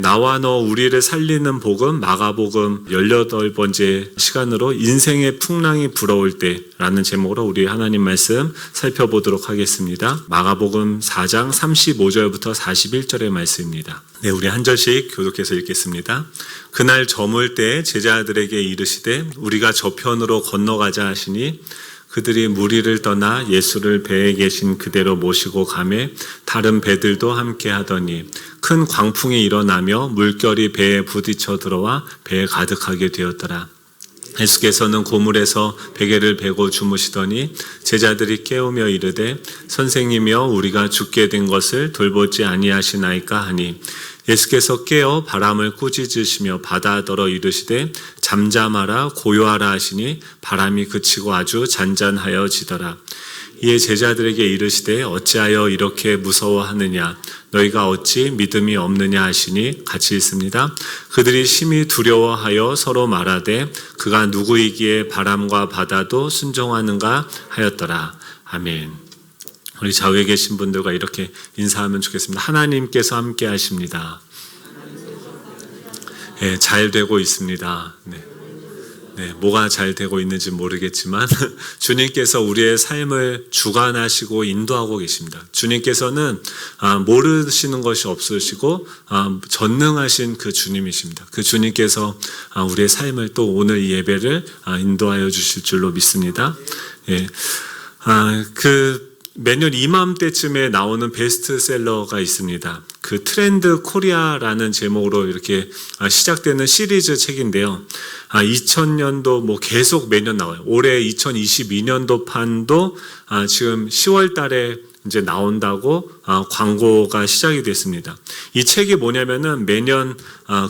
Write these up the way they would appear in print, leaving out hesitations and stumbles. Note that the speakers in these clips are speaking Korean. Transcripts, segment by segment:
나와 너 우리를 살리는 복음 마가복음 18번째 시간으로 인생의 풍랑이 불어올 때라는 제목으로 우리 하나님 말씀 살펴보도록 하겠습니다. 마가복음 4장 35절부터 41절의 말씀입니다. 네, 우리 한 절씩 교독해서 읽겠습니다. 그날 저물 때 제자들에게 이르시되 우리가 저편으로 건너가자 하시니 그들이 무리를 떠나 예수를 배에 계신 그대로 모시고 가매 다른 배들도 함께 하더니 큰 광풍이 일어나며 물결이 배에 부딪혀 들어와 배에 가득하게 되었더라. 예수께서는 고물에서 베개를 베고 주무시더니 제자들이 깨우며 이르되 선생님이여 우리가 죽게 된 것을 돌보지 아니하시나이까 하니 예수께서 깨어 바람을 꾸짖으시며 바다더러 이르시되 잠잠하라 고요하라 하시니 바람이 그치고 아주 잔잔하여지더라. 이에 제자들에게 이르시되 어찌하여 이렇게 무서워하느냐 너희가 어찌 믿음이 없느냐 하시니 같이 읽습니다. 그들이 심히 두려워하여 서로 말하되 그가 누구이기에 바람과 바다도 순종하는가 하였더라. 아멘. 우리 좌우에 계신 분들과 이렇게 인사하면 좋겠습니다. 하나님께서 함께 하십니다. 네, 잘 되고 있습니다. 네, 뭐가 잘 되고 있는지 모르겠지만 주님께서 우리의 삶을 주관하시고 인도하고 계십니다. 주님께서는 모르시는 것이 없으시고 전능하신 그 주님이십니다. 그 주님께서 우리의 삶을 또 오늘 이 예배를 인도하여 주실 줄로 믿습니다. 예, 매년 이맘때쯤에 나오는 베스트셀러가 있습니다. 그 트렌드 코리아라는 제목으로 이렇게 시작되는 시리즈 책인데요. 2000년도 계속 매년 나와요. 올해 2022년도 판도 지금 10월 달에 이제 나온다고 광고가 시작이 됐습니다. 이 책이 뭐냐면은 매년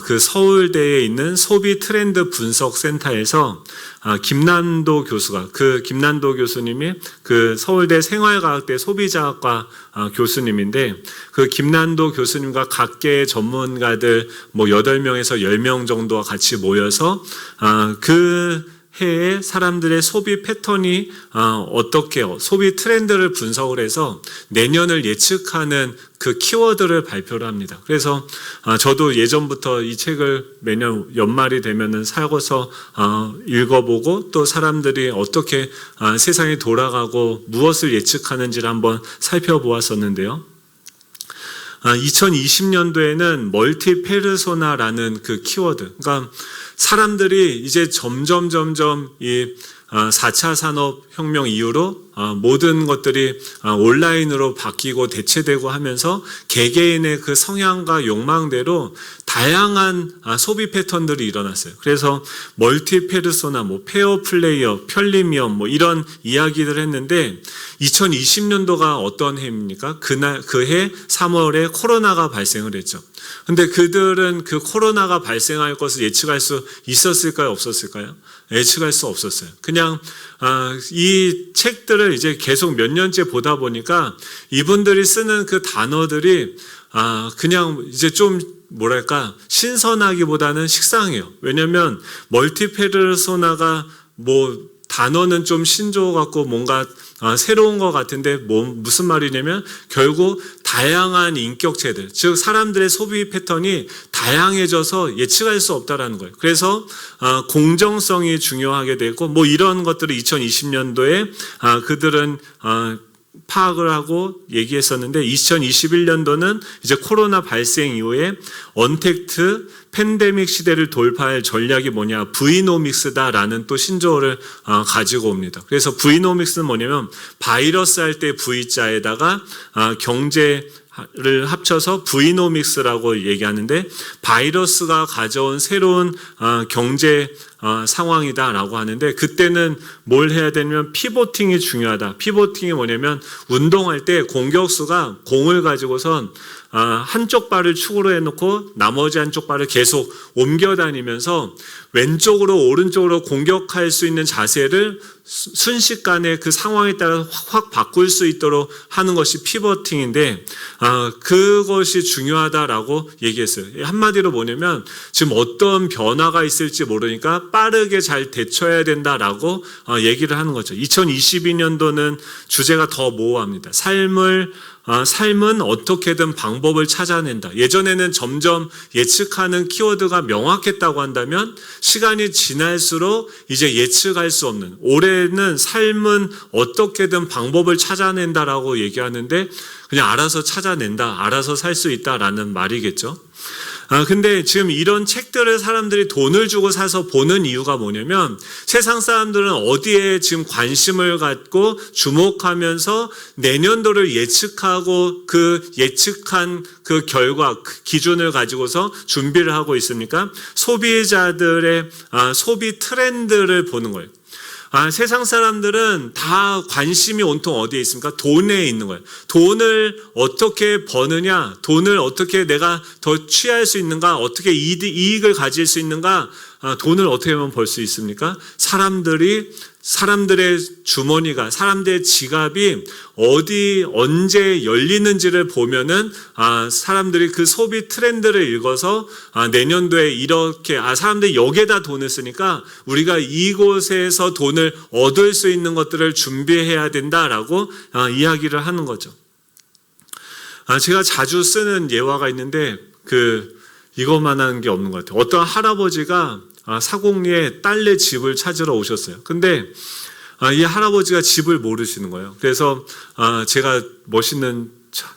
그 서울대에 있는 소비 트렌드 분석 센터에서 김난도 교수가 김난도 교수님이 그 서울대 생활과학대 소비자학과 교수님인데 그 김난도 교수님과 각계의 전문가들 8명에서 10명 정도와 같이 모여서 그 해에 사람들의 소비 패턴이 어떻게 소비 트렌드를 분석을 해서 내년을 예측하는 그 키워드를 발표를 합니다. 그래서 저도 예전부터 이 책을 매년 연말이 되면은 사고서 읽어보고 또 사람들이 어떻게 세상이 돌아가고 무엇을 예측하는지를 한번 살펴보았었는데요. 2020년도에는 멀티 페르소나라는 그 키워드, 그러니까 사람들이 이제 점점 이 4차 산업혁명 이후로 모든 것들이 온라인으로 바뀌고 대체되고 하면서 개개인의 그 성향과 욕망대로 다양한 소비 패턴들이 일어났어요. 그래서 멀티 페르소나, 페어 플레이어, 편리미엄 이런 이야기들을 했는데 2020년도가 어떤 해입니까? 그해 3월에 코로나가 발생을 했죠. 근데 그들은 그 코로나가 발생할 것을 예측할 수 있었을까요? 없었을까요? 예측할 수 없었어요. 그냥 이 책들을 이제 계속 몇 년째 보다 보니까 이분들이 쓰는 그 단어들이 그냥 이제 좀 신선하기보다는 식상해요. 왜냐면 멀티페르소나가 단어는 좀 신조어 같고 뭔가 새로운 것 같은데 무슨 말이냐면 결국 다양한 인격체들, 즉 사람들의 소비 패턴이 다양해져서 예측할 수 없다라는 거예요. 그래서 공정성이 중요하게 되고 이런 것들을 2020년도에 그들은 파악을 하고 얘기했었는데 2021년도는 이제 코로나 발생 이후에 언택트 팬데믹 시대를 돌파할 전략이 뭐냐, V노믹스다라는 또 신조어를 가지고 옵니다. 그래서 V노믹스는 뭐냐면 바이러스 할 때 V자에다가 경제를 합쳐서 V노믹스라고 얘기하는데 바이러스가 가져온 새로운 경제 상황이다라고 하는데 그때는 뭘 해야 되냐면 피보팅이 중요하다. 피보팅이 뭐냐면 운동할 때 공격수가 공을 가지고선 한쪽 발을 축으로 해놓고 나머지 한쪽 발을 계속 옮겨 다니면서 왼쪽으로 오른쪽으로 공격할 수 있는 자세를 순식간에 그 상황에 따라 확 바꿀 수 있도록 하는 것이 피버팅인데 그것이 중요하다라고 얘기했어요. 한마디로 뭐냐면 지금 어떤 변화가 있을지 모르니까 빠르게 잘 대처해야 된다라고 얘기를 하는 거죠. 2022년도는 주제가 더 모호합니다. 삶을 삶은 어떻게든 방법을 찾아낸다. 예전에는 점점 예측하는 키워드가 명확했다고 한다면 시간이 지날수록 이제 예측할 수 없는, 올해는 삶은 어떻게든 방법을 찾아낸다라고 얘기하는데 그냥 알아서 찾아낸다, 알아서 살 수 있다라는 말이겠죠. 근데 지금 이런 책들을 사람들이 돈을 주고 사서 보는 이유가 뭐냐면 세상 사람들은 어디에 지금 관심을 갖고 주목하면서 내년도를 예측하고 그 예측한 그 결과, 그 기준을 가지고서 준비를 하고 있습니까? 소비자들의 소비 트렌드를 보는 거예요. 세상 사람들은 다 관심이 온통 어디에 있습니까? 돈에 있는 거예요. 돈을 어떻게 버느냐, 돈을 어떻게 내가 더 취할 수 있는가, 어떻게 이익을 가질 수 있는가, 돈을 어떻게 하면 벌 수 있습니까? 사람들의 주머니가, 사람들의 지갑이 어디, 언제 열리는지를 보면은, 사람들이 그 소비 트렌드를 읽어서, 내년도에 이렇게, 사람들이 여기에다 돈을 쓰니까 우리가 이곳에서 돈을 얻을 수 있는 것들을 준비해야 된다라고 이야기를 하는 거죠. 제가 자주 쓰는 예화가 있는데, 이것만한 게 없는 것 같아요. 어떤 할아버지가 사공리에 딸네 집을 찾으러 오셨어요. 근데 이 할아버지가 집을 모르시는 거예요. 그래서 제가 멋있는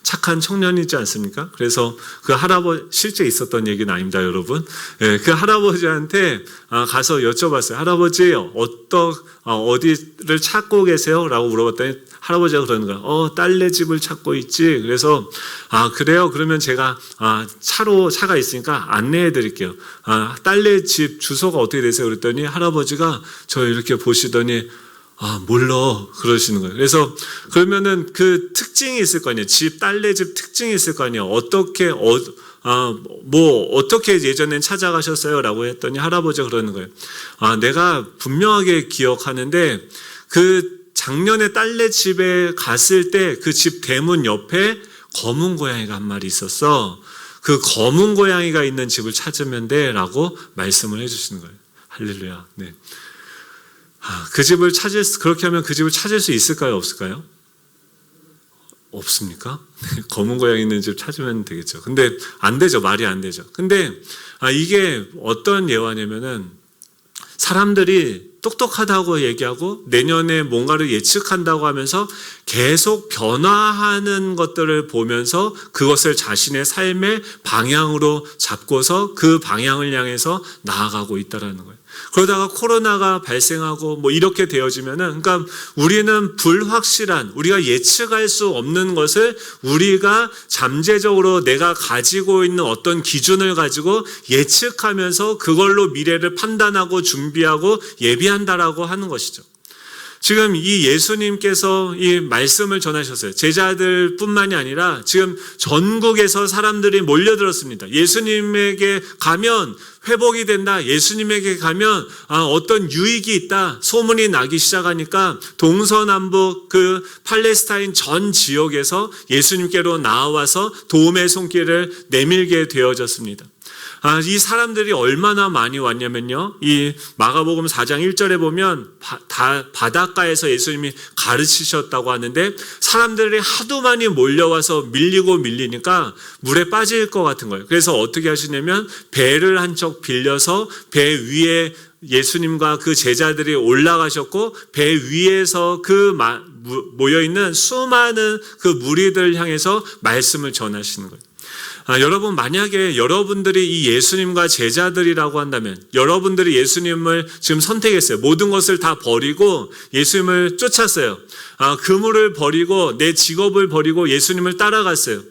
착한 청년이지 않습니까? 그래서 그 할아버지, 실제 있었던 얘기는 아닙니다, 여러분. 그 할아버지한테 가서 여쭤봤어요. 할아버지, 어디를 찾고 계세요? 라고 물어봤더니 할아버지가 그러는 거예요. 딸네 집을 찾고 있지. 그래서, 그래요? 그러면 제가, 차가 있으니까 안내해 드릴게요. 딸네 집 주소가 어떻게 되세요? 그랬더니 할아버지가 저 이렇게 보시더니, 몰라. 그러시는 거예요. 그래서, 그러면은 그 특징이 있을 거 아니에요. 딸내 집 특징이 있을 거 아니에요. 어떻게 예전엔 찾아가셨어요? 라고 했더니 할아버지가 그러는 거예요. 내가 분명하게 기억하는데, 작년에 딸네 집에 갔을 때 그 집 대문 옆에 검은 고양이가 한 마리 있었어. 그 검은 고양이가 있는 집을 찾으면 돼. 라고 말씀을 해주시는 거예요. 할렐루야. 네. 그렇게 하면 그 집을 찾을 수 있을까요? 없을까요? 없습니까? 검은 고양이 있는 집 찾으면 되겠죠. 근데 안 되죠. 말이 안 되죠. 근데 이게 어떤 예화냐면은 사람들이 똑똑하다고 얘기하고 내년에 뭔가를 예측한다고 하면서 계속 변화하는 것들을 보면서 그것을 자신의 삶의 방향으로 잡고서 그 방향을 향해서 나아가고 있다는 거예요. 그러다가 코로나가 발생하고 이렇게 되어지면은, 그러니까 우리는 불확실한, 우리가 예측할 수 없는 것을 우리가 잠재적으로 내가 가지고 있는 어떤 기준을 가지고 예측하면서 그걸로 미래를 판단하고 준비하고 예비한다라고 하는 것이죠. 지금 이 예수님께서 이 말씀을 전하셨어요. 제자들뿐만이 아니라 지금 전국에서 사람들이 몰려들었습니다. 예수님에게 가면 회복이 된다. 예수님에게 가면 어떤 유익이 있다. 소문이 나기 시작하니까 동서남북 그 팔레스타인 전 지역에서 예수님께로 나와서 도움의 손길을 내밀게 되어졌습니다. 이 사람들이 얼마나 많이 왔냐면요. 이 마가복음 4장 1절에 보면 바닷가에서 예수님이 가르치셨다고 하는데 사람들이 하도 많이 몰려와서 밀리니까 물에 빠질 것 같은 거예요. 그래서 어떻게 하시냐면 배를 한 척 빌려서 배 위에 예수님과 그 제자들이 올라가셨고 배 위에서 모여있는 수많은 그 무리들 향해서 말씀을 전하시는 거예요. 여러분, 만약에 여러분들이 이 예수님과 제자들이라고 한다면 여러분들이 예수님을 지금 선택했어요. 모든 것을 다 버리고 예수님을 쫓았어요. 그물을 버리고 내 직업을 버리고 예수님을 따라갔어요.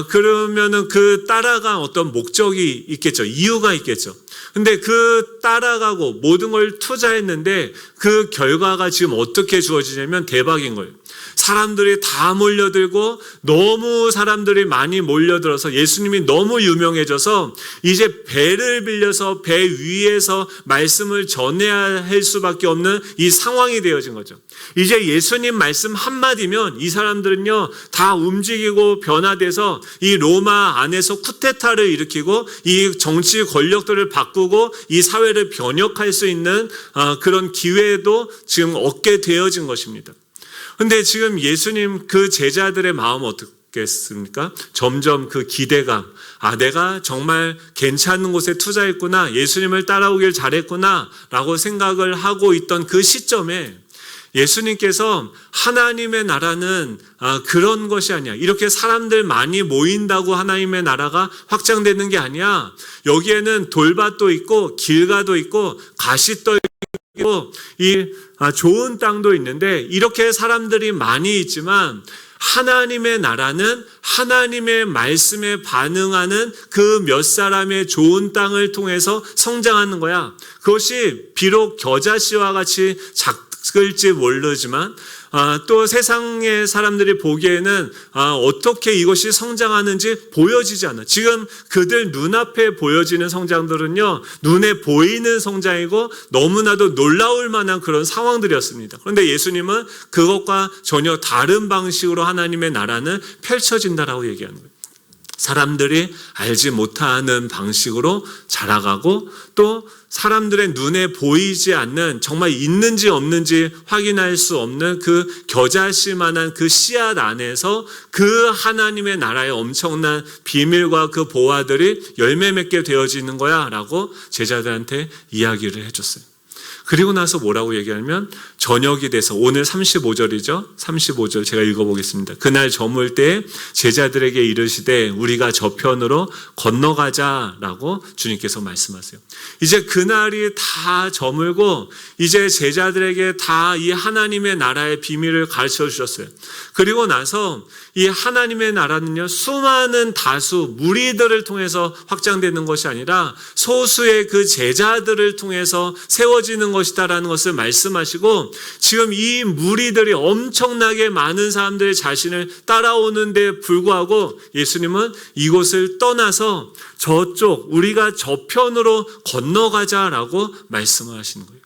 그러면은 그 따라간 어떤 목적이 있겠죠. 이유가 있겠죠. 근데 그 따라가고 모든 걸 투자했는데 그 결과가 지금 어떻게 주어지냐면 대박인 거예요. 사람들이 다 몰려들고 너무 사람들이 많이 몰려들어서 예수님이 너무 유명해져서 이제 배를 빌려서 배 위에서 말씀을 전해야 할 수밖에 없는 이 상황이 되어진 거죠. 이제 예수님 말씀 한마디면 이 사람들은요 다 움직이고 변화돼서 이 로마 안에서 쿠데타를 일으키고 이 정치 권력들을 바꾸고 이 사회를 변혁할 수 있는 그런 기회도 지금 얻게 되어진 것입니다. 근데 지금 예수님 그 제자들의 마음은 겠습니까? 점점 그 기대감, 내가 정말 괜찮은 곳에 투자했구나, 예수님을 따라오길 잘했구나 라고 생각을 하고 있던 그 시점에 예수님께서 하나님의 나라는 그런 것이 아니야. 이렇게 사람들 많이 모인다고 하나님의 나라가 확장되는 게 아니야. 여기에는 돌밭도 있고 길가도 있고 가시도 있고 이 좋은 땅도 있는데, 이렇게 사람들이 많이 있지만 하나님의 나라는 하나님의 말씀에 반응하는 그 몇 사람의 좋은 땅을 통해서 성장하는 거야. 그것이 비록 겨자씨와 같이 작을지 모르지만 또 세상의 사람들이 보기에는 어떻게 이것이 성장하는지 보여지지 않아. 지금 그들 눈앞에 보여지는 성장들은요, 눈에 보이는 성장이고 너무나도 놀라울 만한 그런 상황들이었습니다. 그런데 예수님은 그것과 전혀 다른 방식으로 하나님의 나라는 펼쳐진다라고 얘기하는 거예요. 사람들이 알지 못하는 방식으로 자라가고, 또 사람들의 눈에 보이지 않는, 정말 있는지 없는지 확인할 수 없는 그 겨자씨만한 그 씨앗 안에서 그 하나님의 나라의 엄청난 비밀과 그 보화들이 열매 맺게 되어지는 거야 라고 제자들한테 이야기를 해줬어요. 그리고 나서 뭐라고 얘기하면, 저녁이 돼서, 오늘 35절이죠. 35절 제가 읽어보겠습니다. 그날 저물 때 제자들에게 이르시되 우리가 저편으로 건너가자라고 주님께서 말씀하세요. 이제 그날이 다 저물고 이제 제자들에게 다 이 하나님의 나라의 비밀을 가르쳐 주셨어요. 그리고 나서 이 하나님의 나라는요, 수많은 다수 무리들을 통해서 확장되는 것이 아니라 소수의 그 제자들을 통해서 세워지는 것이다라는 것을 말씀하시고, 지금 이 무리들이 엄청나게 많은 사람들의 자신을 따라오는데 불구하고 예수님은 이곳을 떠나서 저쪽, 우리가 저편으로 건너가자라고 말씀을 하시는 거예요.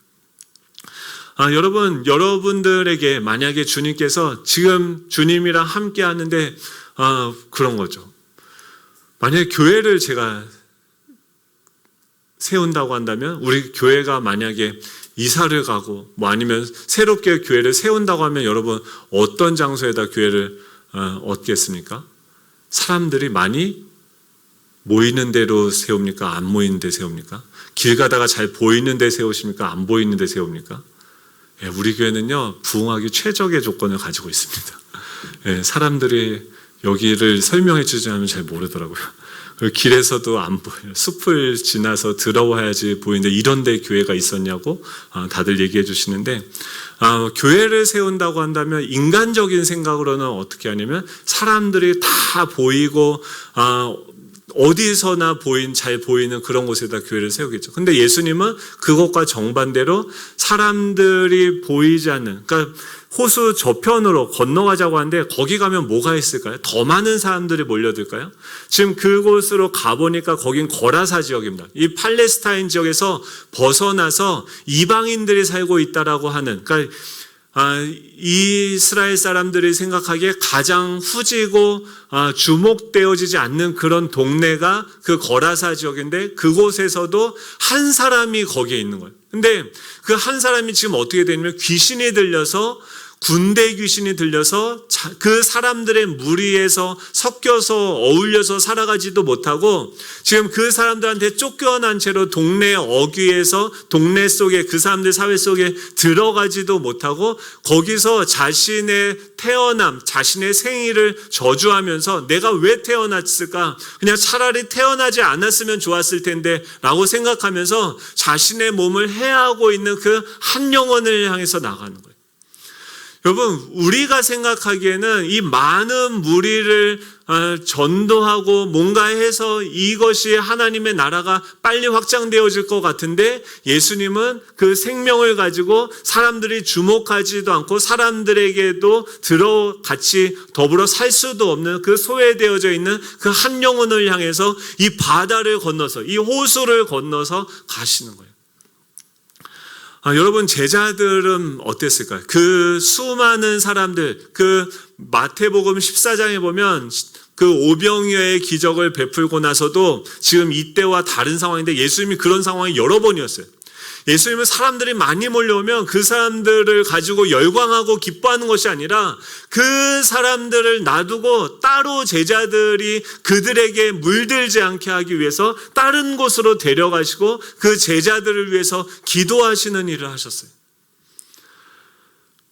여러분들에게 만약에 주님께서 지금 주님이랑 함께 하는데 그런 거죠. 만약에 교회를 제가 세운다고 한다면, 우리 교회가 만약에 이사를 가고 아니면 새롭게 교회를 세운다고 하면 여러분 어떤 장소에다 교회를 얻겠습니까? 사람들이 많이 모이는 데로 세웁니까? 안 모이는 데 세웁니까? 길 가다가 잘 보이는 데 세우십니까? 안 보이는 데 세웁니까? 우리 교회는요, 부흥하기 최적의 조건을 가지고 있습니다. 사람들이 여기를 설명해 주지 않으면 잘 모르더라고요. 길에서도 안 보여요. 숲을 지나서 들어와야지 보이는데 이런 데 교회가 있었냐고 다들 얘기해 주시는데, 교회를 세운다고 한다면 인간적인 생각으로는 어떻게 하냐면, 사람들이 다 보이고 어디서나 잘 보이는 그런 곳에다 교회를 세우겠죠. 근데 예수님은 그것과 정반대로 사람들이 보이지 않는, 그러니까 호수 저편으로 건너가자고 하는데 거기 가면 뭐가 있을까요? 더 많은 사람들이 몰려들까요? 지금 그곳으로 가보니까 거긴 거라사 지역입니다. 이 팔레스타인 지역에서 벗어나서 이방인들이 살고 있다라고 하는, 그러니까 이스라엘 사람들이 생각하기에 가장 후지고 주목되어지지 않는 그런 동네가 그 거라사 지역인데, 그곳에서도 한 사람이 거기에 있는 거예요. 근데 그 한 사람이 지금 어떻게 되냐면, 귀신이 들려서, 군대 귀신이 들려서 그 사람들의 무리에서 섞여서 어울려서 살아가지도 못하고, 지금 그 사람들한테 쫓겨난 채로 동네 어귀에서 동네 속에, 그 사람들 사회 속에 들어가지도 못하고, 거기서 자신의 태어남, 자신의 생일을 저주하면서 내가 왜 태어났을까? 그냥 차라리 태어나지 않았으면 좋았을 텐데 라고 생각하면서 자신의 몸을 해하고 있는 그 한 영혼을 향해서 나가는 거예요. 여러분, 우리가 생각하기에는 이 많은 무리를 전도하고 뭔가 해서 이것이 하나님의 나라가 빨리 확장되어질 것 같은데, 예수님은 그 생명을 가지고 사람들이 주목하지도 않고 사람들에게도 같이 더불어 살 수도 없는 그 소외되어져 있는 그 한 영혼을 향해서 이 바다를 건너서, 이 호수를 건너서 가시는 거예요. 여러분, 제자들은 어땠을까요? 그 수많은 사람들, 그 마태복음 14장에 보면 그 오병이어의 기적을 베풀고 나서도 지금 이때와 다른 상황인데, 예수님이 그런 상황이 여러 번이었어요. 예수님은 사람들이 많이 몰려오면 그 사람들을 가지고 열광하고 기뻐하는 것이 아니라 그 사람들을 놔두고 따로 제자들이 그들에게 물들지 않게 하기 위해서 다른 곳으로 데려가시고 그 제자들을 위해서 기도하시는 일을 하셨어요.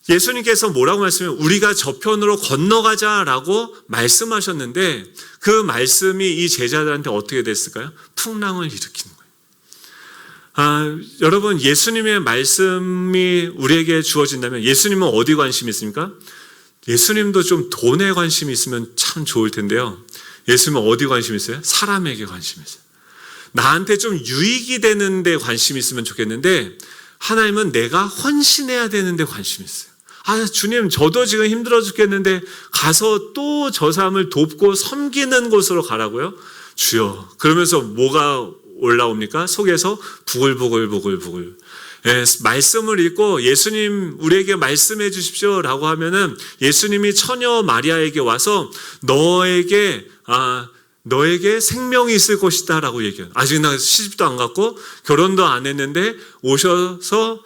예수님께서 뭐라고 말씀해요? 우리가 저편으로 건너가자라고 말씀하셨는데 그 말씀이 이 제자들한테 어떻게 됐을까요? 풍랑을 일으키는 거예요. 여러분, 예수님의 말씀이 우리에게 주어진다면 예수님은 어디 관심이 있습니까? 예수님도 좀 돈에 관심이 있으면 참 좋을 텐데요. 예수님은 어디 관심이 있어요? 사람에게 관심이 있어요. 나한테 좀 유익이 되는 데 관심이 있으면 좋겠는데 하나님은 내가 헌신해야 되는 데 관심이 있어요. 주님, 저도 지금 힘들어 죽겠는데 가서 또 저 사람을 돕고 섬기는 곳으로 가라고요? 주여. 그러면서 뭐가 올라옵니까? 속에서 부글부글. 말씀을 읽고 예수님 우리에게 말씀해 주십시오라고 하면은 예수님이 처녀 마리아에게 와서 너에게 생명이 있을 것이다 라고 얘기해요. 아직 나 시집도 안 갔고 결혼도 안 했는데 오셔서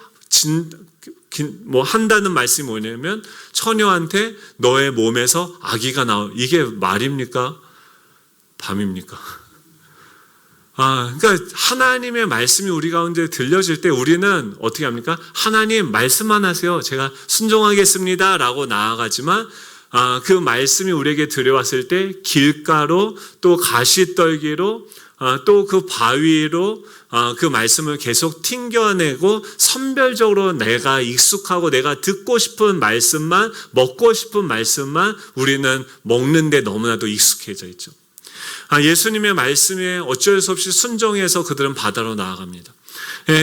한다는 말씀이 뭐냐면 처녀한테 너의 몸에서 아기가 이게 말입니까? 밤입니까? 그러니까 하나님의 말씀이 우리 가운데 들려질 때 우리는 어떻게 합니까? 하나님 말씀만 하세요. 제가 순종하겠습니다 라고 나아가지만 그 말씀이 우리에게 들여왔을 때 길가로 또 가시떨기로 또 그 바위로 그 말씀을 계속 튕겨내고 선별적으로 내가 익숙하고 내가 듣고 싶은 말씀만 먹고 싶은 말씀만 우리는 먹는데 너무나도 익숙해져 있죠. 예수님의 말씀에 어쩔 수 없이 순종해서 그들은 바다로 나아갑니다.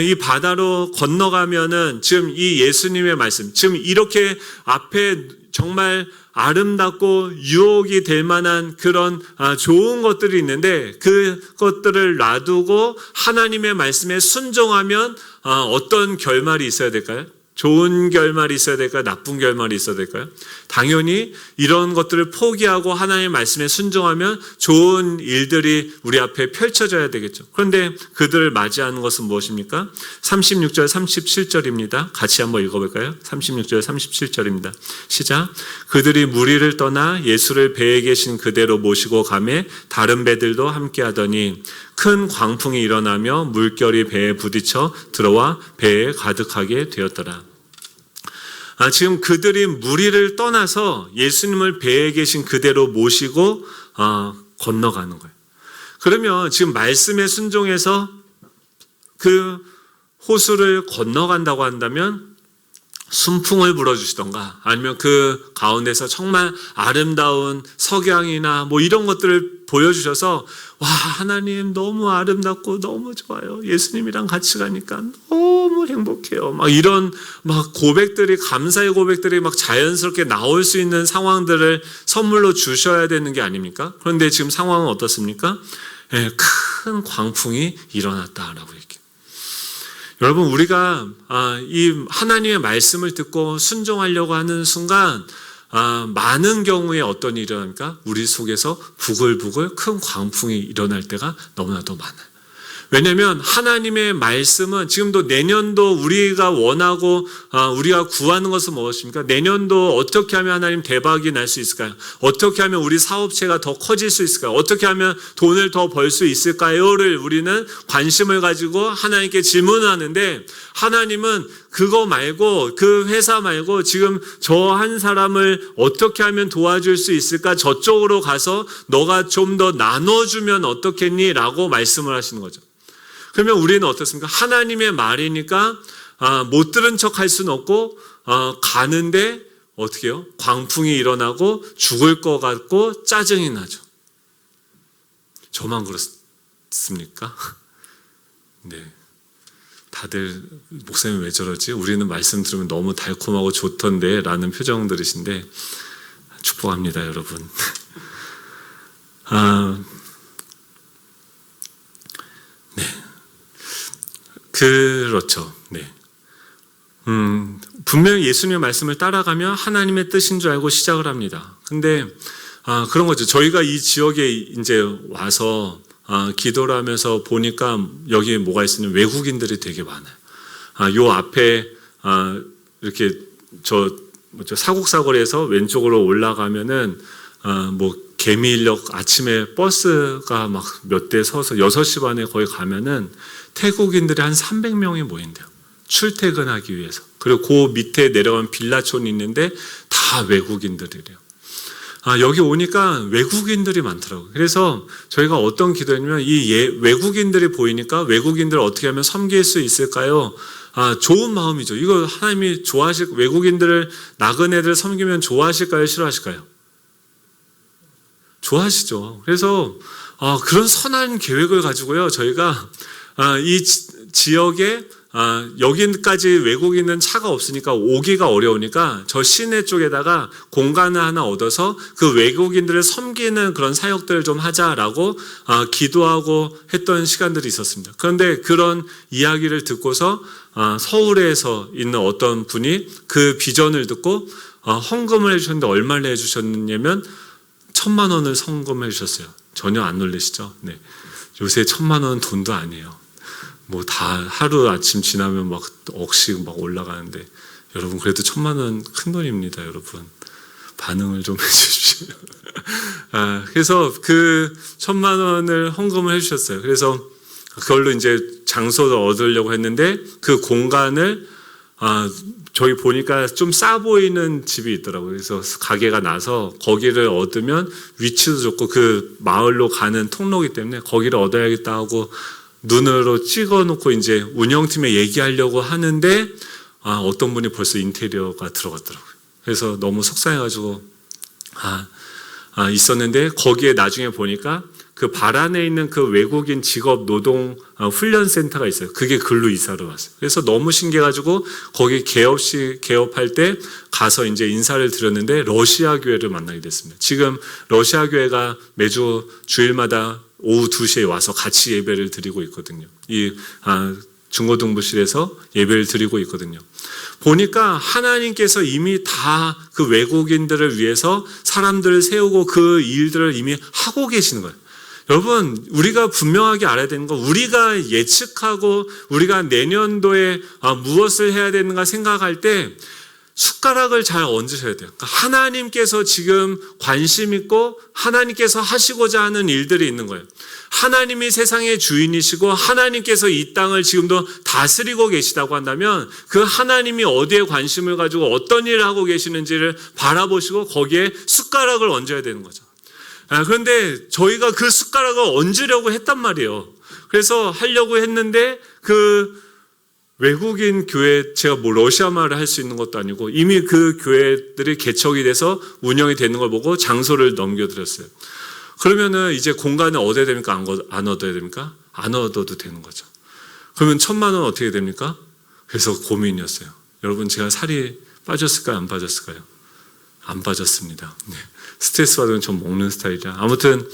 이 바다로 건너가면은 지금 이 예수님의 말씀, 지금 이렇게 앞에 정말 아름답고 유혹이 될 만한 그런 좋은 것들이 있는데 그것들을 놔두고 하나님의 말씀에 순종하면 어떤 결말이 있어야 될까요? 좋은 결말이 있어야 될까요? 나쁜 결말이 있어야 될까요? 당연히 이런 것들을 포기하고 하나님의 말씀에 순종하면 좋은 일들이 우리 앞에 펼쳐져야 되겠죠. 그런데 그들을 맞이하는 것은 무엇입니까? 36절, 37절입니다. 같이 한번 읽어볼까요? 36절, 37절입니다. 시작. 그들이 무리를 떠나 예수를 배에 계신 그대로 모시고 가매 다른 배들도 함께 하더니 큰 광풍이 일어나며 물결이 배에 부딪혀 들어와 배에 가득하게 되었더라. 지금 그들이 무리를 떠나서 예수님을 배에 계신 그대로 모시고 건너가는 거예요. 그러면 지금 말씀에 순종해서 그 호수를 건너간다고 한다면 순풍을 불어주시던가 아니면 그 가운데서 정말 아름다운 석양이나 이런 것들을 보여주셔서 와, 하나님 너무 아름답고 너무 좋아요. 예수님이랑 같이 가니까 너무 행복해요. 이런 고백들이, 감사의 고백들이 자연스럽게 나올 수 있는 상황들을 선물로 주셔야 되는 게 아닙니까? 그런데 지금 상황은 어떻습니까? 큰 광풍이 일어났다라고 얘기해요. 여러분, 우리가 이 하나님의 말씀을 듣고 순종하려고 하는 순간 많은 경우에 어떤 일이 일어납니까? 우리 속에서 부글부글 큰 광풍이 일어날 때가 너무나도 많아요. 왜냐하면 하나님의 말씀은 지금도 내년도 우리가 원하고 우리가 구하는 것은 무엇입니까? 내년도 어떻게 하면 하나님 대박이 날 수 있을까요? 어떻게 하면 우리 사업체가 더 커질 수 있을까요? 어떻게 하면 돈을 더 벌 수 있을까요?를 우리는 관심을 가지고 하나님께 질문하는데 하나님은 그거 말고 그 회사 말고 지금 저 한 사람을 어떻게 하면 도와줄 수 있을까? 저쪽으로 가서 너가 좀 더 나눠주면 어떻겠니? 라고 말씀을 하시는 거죠. 그러면 우리는 어떻습니까? 하나님의 말이니까 못 들은 척 할 수는 없고 가는데 어떻게 해요? 광풍이 일어나고 죽을 것 같고 짜증이 나죠. 저만 그렇습니까? 네. 다들 목사님 왜 저러지? 우리는 말씀 들으면 너무 달콤하고 좋던데 라는 표정들이신데 축복합니다, 여러분. 네. 그렇죠. 네. 분명히 예수님의 말씀을 따라가며 하나님의 뜻인 줄 알고 시작을 합니다. 근데 그런 거죠. 저희가 이 지역에 이제 와서 기도를 하면서 보니까 여기에 뭐가 있으면 외국인들이 되게 많아요. 요 앞에 이렇게 사국사거리에서 왼쪽으로 올라가면은 뭐 개미인력 아침에 버스가 막 몇 대 서서 6시 반에 거기 가면은 태국인들이 한 300명이 모인대요. 출퇴근하기 위해서. 그리고 그 밑에 내려가면 빌라촌이 있는데 다 외국인들이래요. 여기 오니까 외국인들이 많더라고요. 그래서 저희가 어떤 기도했냐면 외국인들이 보이니까 외국인들을 어떻게 하면 섬길 수 있을까요? 좋은 마음이죠. 이거 하나님이 외국인들을 나그네들 섬기면 좋아하실까요? 싫어하실까요? 좋아하시죠. 그래서 그런 선한 계획을 가지고요. 저희가 이 지역에 여기까지 외국인은 차가 없으니까 오기가 어려우니까 저 시내 쪽에다가 공간을 하나 얻어서 그 외국인들을 섬기는 그런 사역들을 좀 하자라고 기도하고 했던 시간들이 있었습니다. 그런데 그런 이야기를 듣고서 서울에서 있는 어떤 분이 그 비전을 듣고 헌금을 해주셨는데 얼마를 해주셨냐면 1,000만 원을 헌금해 주셨어요. 전혀 안 놀라시죠? 네. 요새 1,000만 원은 돈도 아니에요. 뭐 다 하루 아침 지나면 막 억씩 막 올라가는데 여러분 그래도 1,000만 원 큰 돈입니다, 여러분. 반응을 좀 해주십시오. 그래서 그 1,000만 원을 헌금을 해주셨어요. 그래서 그걸로 이제 장소를 얻으려고 했는데 그 공간을 저희 보니까 좀 싸 보이는 집이 있더라고요. 그래서 가게가 나서 거기를 얻으면 위치도 좋고 그 마을로 가는 통로이기 때문에 거기를 얻어야겠다 하고 눈으로 찍어놓고 이제 운영팀에 얘기하려고 하는데 어떤 분이 벌써 인테리어가 들어갔더라고요. 그래서 너무 속상해가지고 있었는데 거기에 나중에 보니까 그 발 안에 있는 그 외국인 직업 노동 훈련센터가 있어요. 그게 글로 이사를 왔어요. 그래서 너무 신기해가지고 거기 개업할 때 가서 이제 인사를 드렸는데 러시아 교회를 만나게 됐습니다. 지금 러시아 교회가 매주 주일마다 오후 2시에 와서 같이 예배를 드리고 있거든요. 이 중고등부실에서 예배를 드리고 있거든요. 보니까 하나님께서 이미 다 그 외국인들을 위해서 사람들을 세우고 그 일들을 이미 하고 계시는 거예요. 여러분, 우리가 분명하게 알아야 되는 건 우리가 예측하고 우리가 내년도에 무엇을 해야 되는가 생각할 때 숟가락을 잘 얹으셔야 돼요. 그러니까 하나님께서 지금 관심 있고 하나님께서 하시고자 하는 일들이 있는 거예요. 하나님이 세상의 주인이시고 하나님께서 이 땅을 지금도 다스리고 계시다고 한다면 그 하나님이 어디에 관심을 가지고 어떤 일을 하고 계시는지를 바라보시고 거기에 숟가락을 얹어야 되는 거죠. 그런데 저희가 그 숟가락을 얹으려고 했단 말이에요. 그래서 하려고 했는데 그 외국인 교회, 제가 뭐 러시아 말을 할 수 있는 것도 아니고 이미 그 교회들이 개척이 돼서 운영이 되는 걸 보고 장소를 넘겨드렸어요. 그러면은 이제 공간을 얻어야 됩니까? 안 얻어야 됩니까? 안 얻어도 되는 거죠. 그러면 1,000만 원 어떻게 됩니까? 그래서 고민이었어요. 여러분, 제가 살이 빠졌을까요? 안 빠졌을까요? 안 빠졌습니다. 네. 스트레스 받으면 전 먹는 스타일이라. 아무튼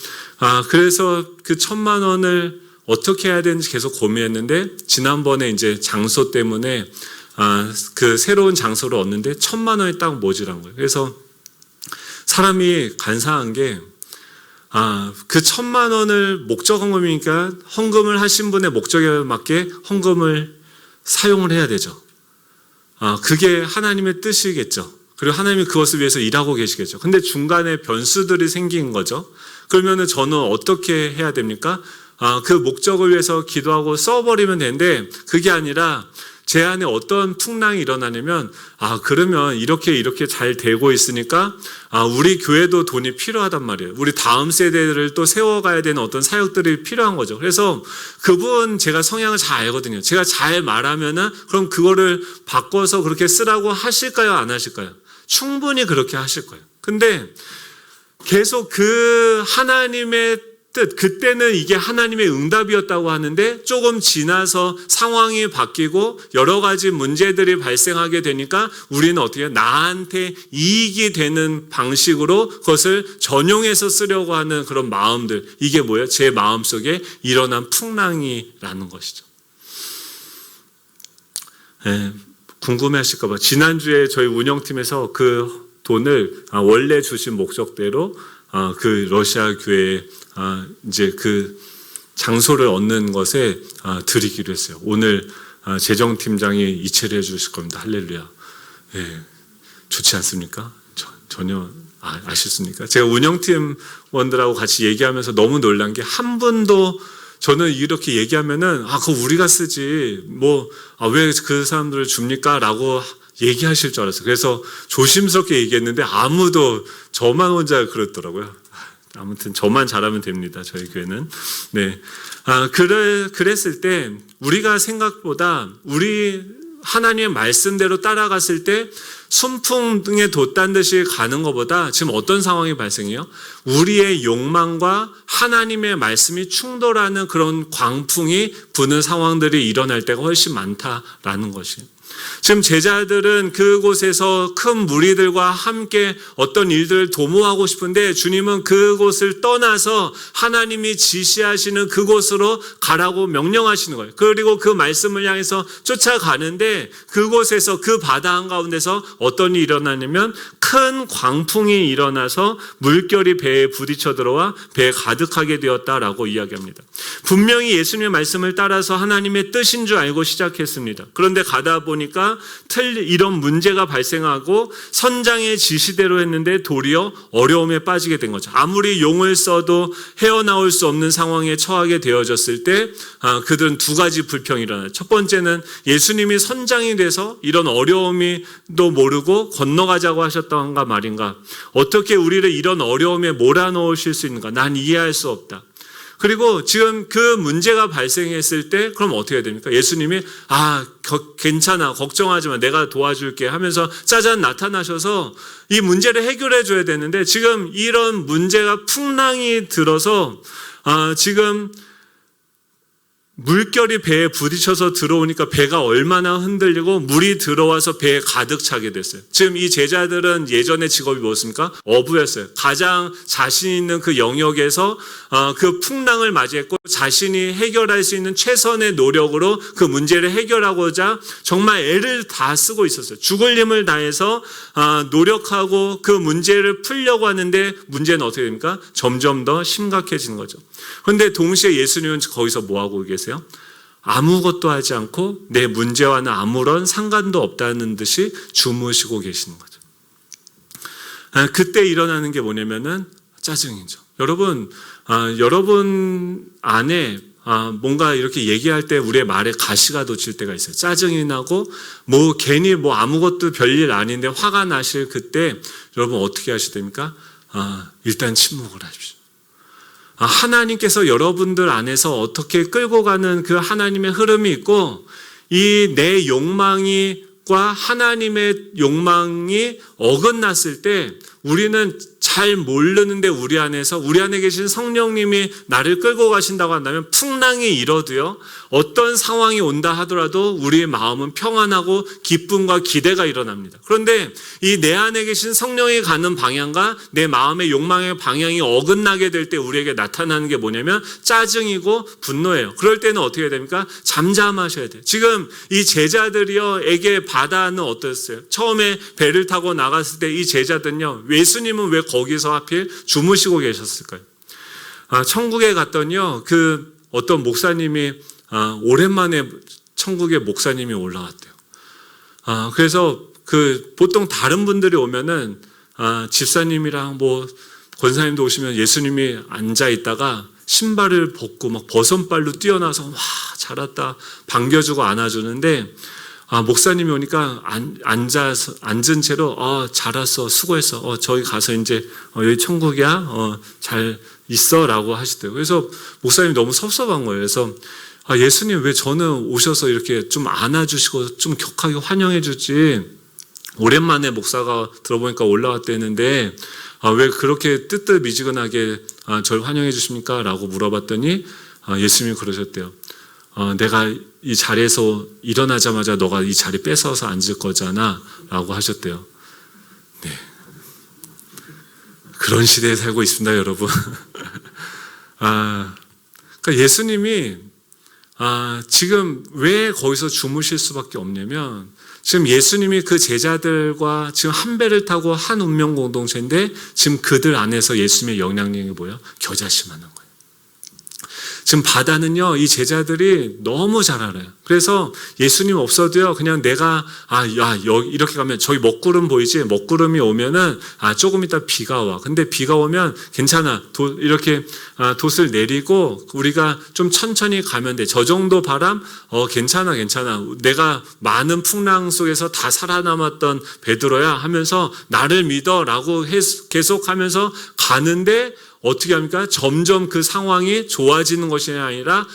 그래서 그 1,000만 원을 어떻게 해야 되는지 계속 고민했는데 지난번에 이제 장소 때문에 그 새로운 장소를 얻는데 1,000만 원이 딱 모자란 거예요. 그래서 사람이 간사한 게 그 1,000만 원을 목적 헌금이니까 헌금을 하신 분의 목적에 맞게 헌금을 사용을 해야 되죠. 그게 하나님의 뜻이겠죠. 그리고 하나님이 그것을 위해서 일하고 계시겠죠. 근데 중간에 변수들이 생긴 거죠. 그러면은 저는 어떻게 해야 됩니까? 그 목적을 위해서 기도하고 써버리면 되는데 그게 아니라 제 안에 어떤 풍랑이 일어나냐면 그러면 이렇게 잘 되고 있으니까 우리 교회도 돈이 필요하단 말이에요. 우리 다음 세대를 또 세워가야 되는 어떤 사역들이 필요한 거죠. 그래서 그분 제가 성향을 잘 알거든요. 제가 잘 말하면은 그럼 그거를 바꿔서 그렇게 쓰라고 하실까요? 안 하실까요? 충분히 그렇게 하실 거예요. 근데 계속 그 하나님의 뜻, 그때는 이게 하나님의 응답이었다고 하는데 조금 지나서 상황이 바뀌고 여러 가지 문제들이 발생하게 되니까 우리는 어떻게 나한테 이익이 되는 방식으로 그것을 전용해서 쓰려고 하는 그런 마음들, 이게 뭐예요? 제 마음속에 일어난 풍랑이라는 것이죠. 네, 궁금해하실까 봐 지난주에 저희 운영팀에서 그 돈을 원래 주신 목적대로 그 러시아 교회에 이제 그 장소를 얻는 것에 드리기로 했어요. 오늘 재정팀장이 이체를 해주실 겁니다. 할렐루야. 예, 좋지 않습니까? 전혀 아셨습니까? 제가 운영팀원들하고 같이 얘기하면서 너무 놀란 게 한 분도 저는 이렇게 얘기하면은 그거 우리가 쓰지 왜 그 사람들을 줍니까? 라고 얘기하실 줄 알았어요. 그래서 조심스럽게 얘기했는데 아무도 저만 혼자 그랬더라고요. 아무튼 저만 잘하면 됩니다. 저희 교회는. 네. 그랬을 때 우리가 생각보다 우리 하나님의 말씀대로 따라갔을 때 순풍에 돛단 듯이 가는 것보다 지금 어떤 상황이 발생해요? 우리의 욕망과 하나님의 말씀이 충돌하는 그런 광풍이 부는 상황들이 일어날 때가 훨씬 많다라는 것이에요. 지금 제자들은 그곳에서 큰 무리들과 함께 어떤 일들을 도모하고 싶은데 주님은 그곳을 떠나서 하나님이 지시하시는 그곳으로 가라고 명령하시는 거예요. 그리고 그 말씀을 향해서 쫓아가는데 그곳에서 그 바다 한가운데서 어떤 일이 일어나냐면 큰 광풍이 일어나서 물결이 배에 부딪혀 들어와 배에 가득하게 되었다라고 이야기합니다. 분명히 예수님의 말씀을 따라서 하나님의 뜻인 줄 알고 시작했습니다. 그런데 가다 보니까 이런 문제가 발생하고 선장의 지시대로 했는데 도리어 어려움에 빠지게 된 거죠. 아무리 용을 써도 헤어나올 수 없는 상황에 처하게 되어졌을 때 그들은 두 가지 불평이 일어나요. 첫 번째는 예수님이 선장이 돼서 이런 어려움이도 모르고 건너가자고 하셨던가 말인가. 어떻게 우리를 이런 어려움에 몰아넣으실 수 있는가. 난 이해할 수 없다. 그리고 지금 그 문제가 발생했을 때 그럼 어떻게 해야 됩니까? 예수님이 괜찮아 걱정하지 마 내가 도와줄게 하면서 짜잔 나타나셔서 이 문제를 해결해 줘야 되는데 지금 이런 문제가 풍랑이 들어서 지금 물결이 배에 부딪혀서 들어오니까 배가 얼마나 흔들리고 물이 들어와서 배에 가득 차게 됐어요. 지금 이 제자들은 예전의 직업이 무엇입니까? 어부였어요. 가장 자신 있는 그 영역에서 그 풍랑을 맞이했고 자신이 해결할 수 있는 최선의 노력으로 그 문제를 해결하고자 정말 애를 다 쓰고 있었어요. 죽을 힘을 다해서 노력하고 그 문제를 풀려고 하는데 문제는 어떻게 됩니까? 점점 더 심각해지는 거죠. 그런데 동시에 예수님은 거기서 뭐하고 계세요? 아무것도 하지 않고 내 문제와는 아무런 상관도 없다는 듯이 주무시고 계시는 거죠. 그때 일어나는 게 뭐냐면은 짜증이죠. 여러분 안에 뭔가 이렇게 얘기할 때 우리의 말에 가시가 돋칠 때가 있어요. 짜증이 나고 괜히 아무것도 별일 아닌데 화가 나실 그때 여러분 어떻게 하셔야 됩니까? 일단 침묵을 하십시오. 하나님께서 여러분들 안에서 어떻게 끌고 가는 그 하나님의 흐름이 있고 이 내 욕망과 하나님의 욕망이 어긋났을 때 우리는 잘 모르는데 우리 안에 계신 성령님이 나를 끌고 가신다고 한다면 풍랑이 일어도요 어떤 상황이 온다 하더라도 우리의 마음은 평안하고 기쁨과 기대가 일어납니다. 그런데 이 내 안에 계신 성령이 가는 방향과 내 마음의 욕망의 방향이 어긋나게 될 때 우리에게 나타나는 게 뭐냐면 짜증이고 분노예요. 그럴 때는 어떻게 해야 됩니까? 잠잠하셔야 돼요. 지금 이 제자들에게 바다는 어땠어요? 처음에 배를 타고 나갔을 때 이 제자들은요 예수님은 왜 거기서 하필 주무시고 계셨을까요? 천국에 갔더니요 어떤 목사님이 오랜만에 천국에 목사님이 올라왔대요. 그래서 보통 다른 분들이 오면은 집사님이랑 권사님도 오시면 예수님이 앉아 있다가 신발을 벗고 버선발로 뛰어나서 와 잘했다 반겨주고 안아주는데 목사님이 오니까 앉은 채로 잘했어 수고했어 저기 가서 이제 여기 천국이야 잘 있어라고 하시대요. 그래서 목사님이 너무 섭섭한 거예요. 그래서 예수님 왜 저는 오셔서 이렇게 좀 안아주시고 좀 격하게 환영해 주지 오랜만에 목사가 들어보니까 올라왔대는데 왜 그렇게 뜨뜻미지근하게 저를 환영해 주십니까? 라고 물어봤더니 예수님이 그러셨대요. 내가 이 자리에서 일어나자마자 너가 이 자리 뺏어서 앉을 거잖아 라고 하셨대요. 네, 그런 시대에 살고 있습니다 여러분. 그러니까 예수님이 지금 왜 거기서 주무실 수밖에 없냐면 지금 예수님이 그 제자들과 지금 한 배를 타고 한 운명 공동체인데 지금 그들 안에서 예수님의 영향력이 뭐예요? 겨자씨만한 거예요. 지금 바다는요, 이 제자들이 너무 잘 알아요. 그래서 예수님 없어도요, 그냥 내가, 여기 이렇게 가면 저기 먹구름 보이지? 먹구름이 오면은, 조금 이따 비가 와. 근데 비가 오면 괜찮아. 이렇게 돛을 내리고 우리가 좀 천천히 가면 돼. 저 정도 바람? 괜찮아. 내가 많은 풍랑 속에서 다 살아남았던 베드로야 하면서 나를 믿어 라고 계속 하면서 가는데 어떻게 합니까? 점점 그 상황이 좋아지는 것이 아니라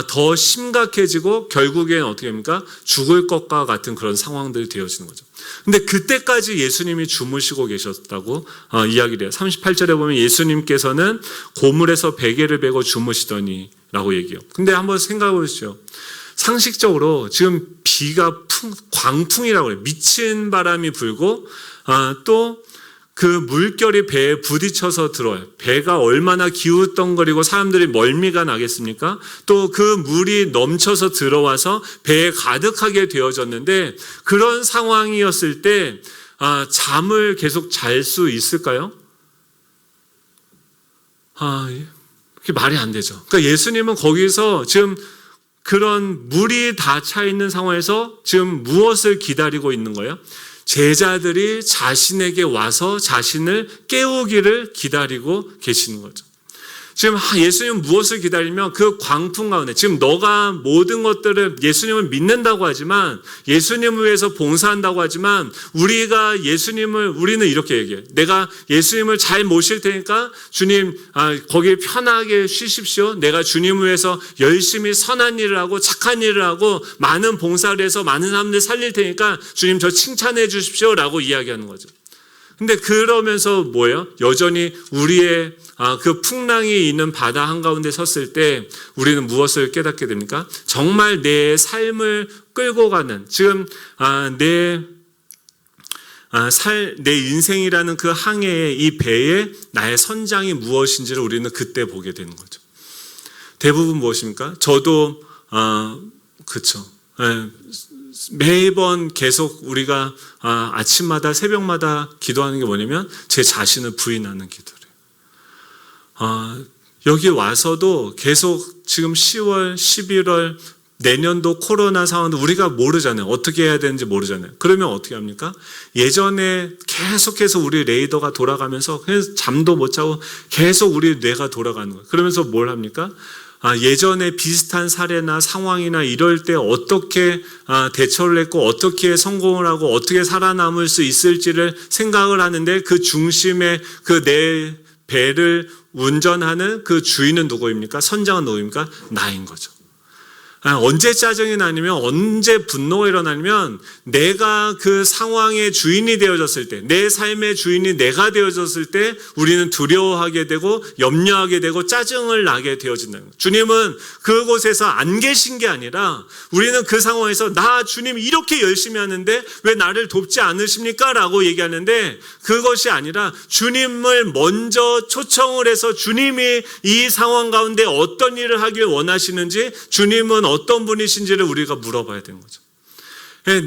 더 심각해지고 결국엔 어떻게 합니까? 죽을 것과 같은 그런 상황들이 되어지는 거죠. 근데 그때까지 예수님이 주무시고 계셨다고 이야기를 해요. 38절에 보면 예수님께서는 고물에서 베개를 베고 주무시더니 라고 얘기해요. 근데 한번 생각해 보시죠. 상식적으로 지금 비가 광풍이라고 해요. 미친 바람이 불고 또 그 물결이 배에 부딪혀서 들어와요. 배가 얼마나 기우덩거리고 사람들이 멀미가 나겠습니까? 또 그 물이 넘쳐서 들어와서 배에 가득하게 되어졌는데 그런 상황이었을 때 잠을 계속 잘 수 있을까요? 그게 말이 안 되죠. 그러니까 예수님은 거기서 지금 그런 물이 다 차 있는 상황에서 지금 무엇을 기다리고 있는 거예요? 제자들이 자신에게 와서 자신을 깨우기를 기다리고 계시는 거죠. 지금 예수님은 무엇을 기다리면 그 광풍 가운데 지금 너가 모든 것들을 예수님을 믿는다고 하지만 예수님을 위해서 봉사한다고 하지만 우리는 이렇게 얘기해요. 내가 예수님을 잘 모실 테니까 주님 거기 편하게 쉬십시오. 내가 주님을 위해서 열심히 선한 일을 하고 착한 일을 하고 많은 봉사를 해서 많은 사람들 살릴 테니까 주님 저 칭찬해 주십시오 라고 이야기하는 거죠. 근데 그러면서 뭐예요? 여전히 우리의 그 풍랑이 있는 바다 한가운데 섰을 때 우리는 무엇을 깨닫게 됩니까? 정말 내 삶을 끌고 가는 지금 내 인생이라는 그 항해의 이 배에 나의 선장이 무엇인지를 우리는 그때 보게 되는 거죠. 대부분 무엇입니까? 저도 그렇죠. 매번 계속 우리가 아침마다 새벽마다 기도하는 게 뭐냐면 제 자신을 부인하는 기도래요. 여기 와서도 계속 지금 10월, 11월 내년도 코로나 상황도 우리가 모르잖아요. 어떻게 해야 되는지 모르잖아요. 그러면 어떻게 합니까? 예전에 계속해서 우리 레이더가 돌아가면서 잠도 못 자고 계속 우리 뇌가 돌아가는 거예요. 그러면서 뭘 합니까? 예전에 비슷한 사례나 상황이나 이럴 때 어떻게 대처를 했고 어떻게 성공을 하고 어떻게 살아남을 수 있을지를 생각을 하는데 그 중심에 그 내 배를 운전하는 그 주인은 누구입니까? 선장은 누구입니까? 나인 거죠. 언제 짜증이 나냐면 언제 분노가 일어나냐면 내가 그 상황의 주인이 되어졌을 때 내 삶의 주인이 내가 되어졌을 때 우리는 두려워하게 되고 염려하게 되고 짜증을 나게 되어진다는 거예요. 주님은 그곳에서 안 계신 게 아니라 우리는 그 상황에서 나 주님 이렇게 열심히 하는데 왜 나를 돕지 않으십니까? 라고 얘기하는데 그것이 아니라 주님을 먼저 초청을 해서 주님이 이 상황 가운데 어떤 일을 하길 원하시는지 주님은 어떤 분이신지를 우리가 물어봐야 되는 거죠.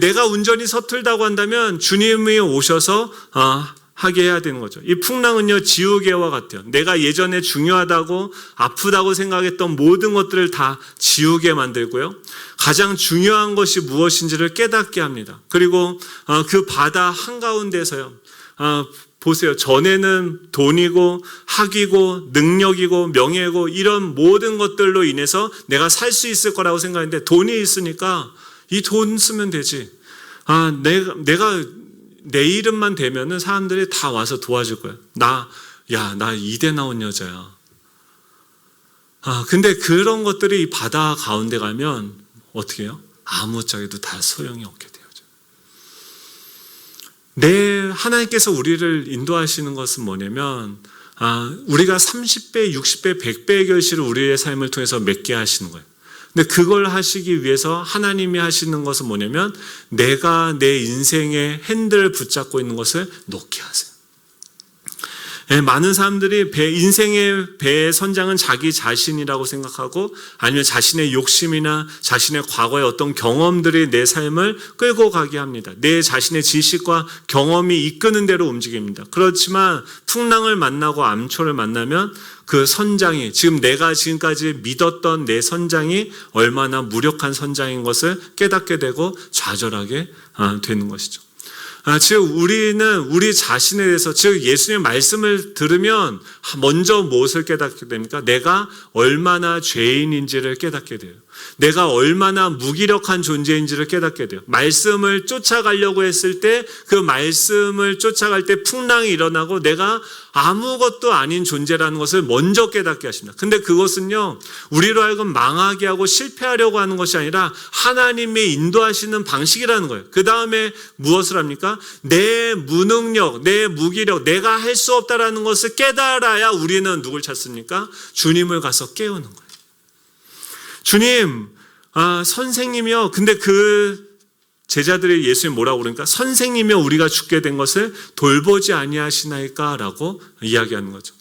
내가 운전이 서툴다고 한다면 주님이 오셔서 하게 해야 되는 거죠. 이 풍랑은요 지우개와 같아요. 내가 예전에 중요하다고 아프다고 생각했던 모든 것들을 다 지우게 만들고요. 가장 중요한 것이 무엇인지를 깨닫게 합니다. 그리고 그 바다 한가운데서요. 보세요. 전에는 돈이고 학이고 능력이고 명예고 이런 모든 것들로 인해서 내가 살 수 있을 거라고 생각했는데 돈이 있으니까 이 돈 쓰면 되지. 내가 내 이름만 되면은 사람들이 다 와서 도와줄 거야. 나 이대 나온 여자야. 근데 그런 것들이 이 바다 가운데 가면 어떻게 해요? 아무짝에도 다 소용이 없게 돼요. 하나님께서 우리를 인도하시는 것은 뭐냐면 우리가 30배, 60배, 100배의 결실을 우리의 삶을 통해서 맺게 하시는 거예요. 근데 그걸 하시기 위해서 하나님이 하시는 것은 뭐냐면 내가 내 인생의 핸들을 붙잡고 있는 것을 놓게 하세요. 많은 사람들이 인생의 배의 선장은 자기 자신이라고 생각하고 아니면 자신의 욕심이나 자신의 과거의 어떤 경험들이 내 삶을 끌고 가게 합니다. 내 자신의 지식과 경험이 이끄는 대로 움직입니다. 그렇지만 풍랑을 만나고 암초를 만나면 그 선장이, 지금 내가 지금까지 믿었던 내 선장이 얼마나 무력한 선장인 것을 깨닫게 되고 좌절하게 되는 것이죠. 즉 우리는 우리 자신에 대해서, 즉 예수님의 말씀을 들으면 먼저 무엇을 깨닫게 됩니까? 내가 얼마나 죄인인지를 깨닫게 돼요. 내가 얼마나 무기력한 존재인지를 깨닫게 돼요. 말씀을 쫓아가려고 했을 때 그 말씀을 쫓아갈 때 풍랑이 일어나고 내가 아무것도 아닌 존재라는 것을 먼저 깨닫게 하십니다. 근데 그것은요, 우리로 하여금 망하게 하고 실패하려고 하는 것이 아니라 하나님이 인도하시는 방식이라는 거예요. 그 다음에 무엇을 합니까? 내 무능력, 내 무기력, 내가 할 수 없다라는 것을 깨달아야 우리는 누굴 찾습니까? 주님을 가서 깨우는 거예요. 주님, 선생님이요. 근데 그 제자들이 예수님 뭐라고 그러니까 선생님이요, 우리가 죽게 된 것을 돌보지 아니하시나이까? 라고 이야기하는 거죠.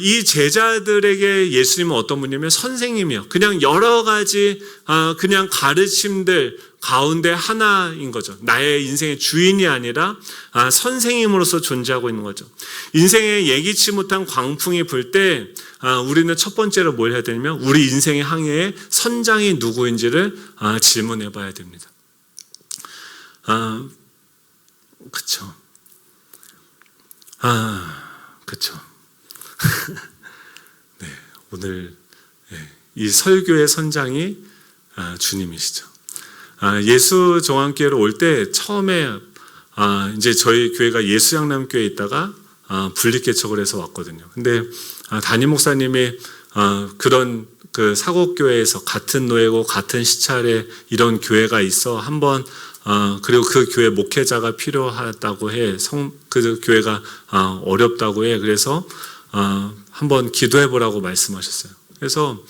이 제자들에게 예수님은 어떤 분이냐면 선생님이요. 그냥 여러 가지 그냥 가르침들 가운데 하나인 거죠. 나의 인생의 주인이 아니라 선생님으로서 존재하고 있는 거죠. 인생에 예기치 못한 광풍이 불 때 우리는 첫 번째로 뭘 해야 되냐면 우리 인생의 항해의 선장이 누구인지를 질문해 봐야 됩니다. 그쵸. 그쵸. 네, 오늘 이 설교의 선장이 주님이시죠. 예수 정황교회로 올 때 처음에 이제 저희 교회가 예수양남교회에 있다가 분립개척을 해서 왔거든요. 근데 담임 목사님이 그런 그 사곡교회에서 같은 노예고 같은 시찰에 이런 교회가 있어 한번 그리고 그 교회 목회자가 필요하다고 해. 그 교회가 어렵다고 해. 그래서 한번 기도해 보라고 말씀하셨어요. 그래서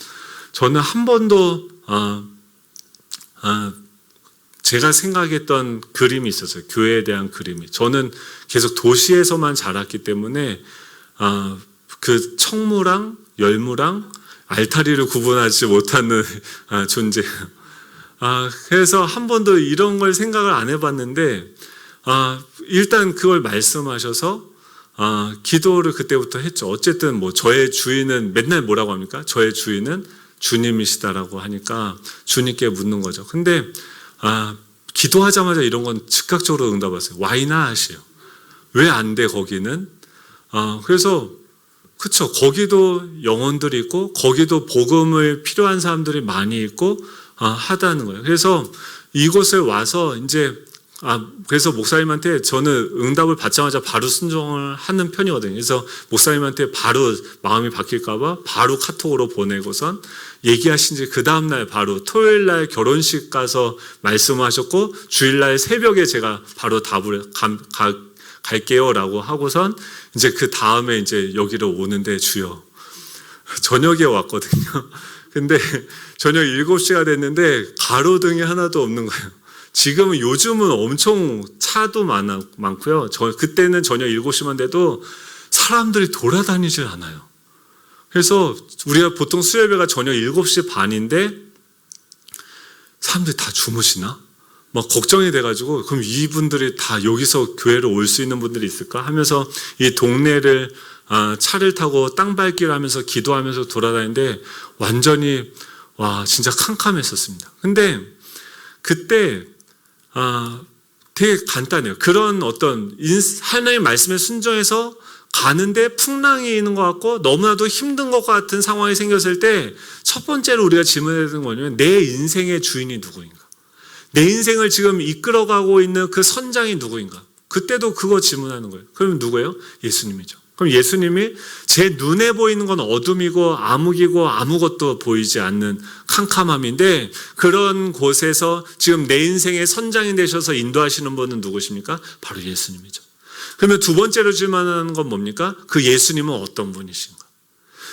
저는 한 번도 제가 생각했던 그림이 있었어요. 교회에 대한 그림이. 저는 계속 도시에서만 자랐기 때문에 그 청무랑 열무랑 알타리를 구분하지 못하는 존재예요. 그래서 한 번도 이런 걸 생각을 안 해봤는데 일단 그걸 말씀하셔서 기도를 그때부터 했죠. 어쨌든 뭐 저의 주인은 맨날 뭐라고 합니까? 저의 주인은 주님이시다라고 하니까 주님께 묻는 거죠. 근데 기도하자마자 이런 건 즉각적으로 응답하세요. 와이나 하시요. 왜 안 돼 거기는? 그래서 그쵸, 거기도 영혼들이 있고 거기도 복음을 필요한 사람들이 많이 있고 하다는 거예요. 그래서 이곳에 와서 이제 그래서 목사님한테 저는 응답을 받자마자 바로 순종을 하는 편이거든요. 그래서 목사님한테 바로 마음이 바뀔까봐 바로 카톡으로 보내고선 얘기하신 지 그 다음날 바로 토요일날 결혼식 가서 말씀하셨고 주일날 새벽에 제가 바로 답을 갈게요 라고 하고선 이제 그 다음에 이제 여기로 오는데 주여 저녁에 왔거든요. 근데 저녁 7시가 됐는데 가로등이 하나도 없는 거예요. 지금은 요즘은 엄청 차도 많고요. 그때는 저녁 7시만 돼도 사람들이 돌아다니질 않아요. 그래서 우리가 보통 수요예배가 저녁 7시 반인데 사람들이 다 주무시나? 막 걱정이 돼가지고 그럼 이분들이 다 여기서 교회로 올 수 있는 분들이 있을까 하면서 이 동네를 차를 타고 땅밟기를 하면서 기도하면서 돌아다니는데 완전히 와 진짜 캄캄했었습니다. 근데 그때 되게 간단해요. 그런 어떤 하나님의 말씀에 순종해서 가는데 풍랑이 있는 것 같고 너무나도 힘든 것 같은 상황이 생겼을 때 첫 번째로 우리가 질문해야 되는 거냐면 내 인생의 주인이 누구인가? 내 인생을 지금 이끌어가고 있는 그 선장이 누구인가? 그때도 그거 질문하는 거예요. 그럼 누구예요? 예수님이죠. 그럼 예수님이 제 눈에 보이는 건 어둠이고 암흑이고 아무것도 보이지 않는 캄캄함인데 그런 곳에서 지금 내 인생의 선장이 되셔서 인도하시는 분은 누구십니까? 바로 예수님이죠. 그러면 두 번째로 질문하는 건 뭡니까? 그 예수님은 어떤 분이신가?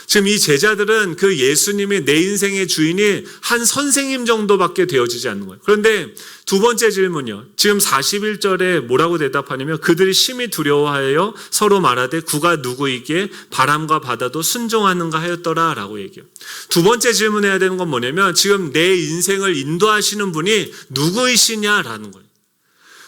지금 이 제자들은 그 예수님이 내 인생의 주인이 한 선생님 정도밖에 되어지지 않는 거예요. 그런데 두 번째 질문이요. 지금 41절에 뭐라고 대답하냐면 그들이 심히 두려워하여 서로 말하되 구가 누구이기에 바람과 바다도 순종하는가 하였더라 라고 얘기해요. 두 번째 질문해야 되는 건 뭐냐면 지금 내 인생을 인도하시는 분이 누구이시냐라는 거예요.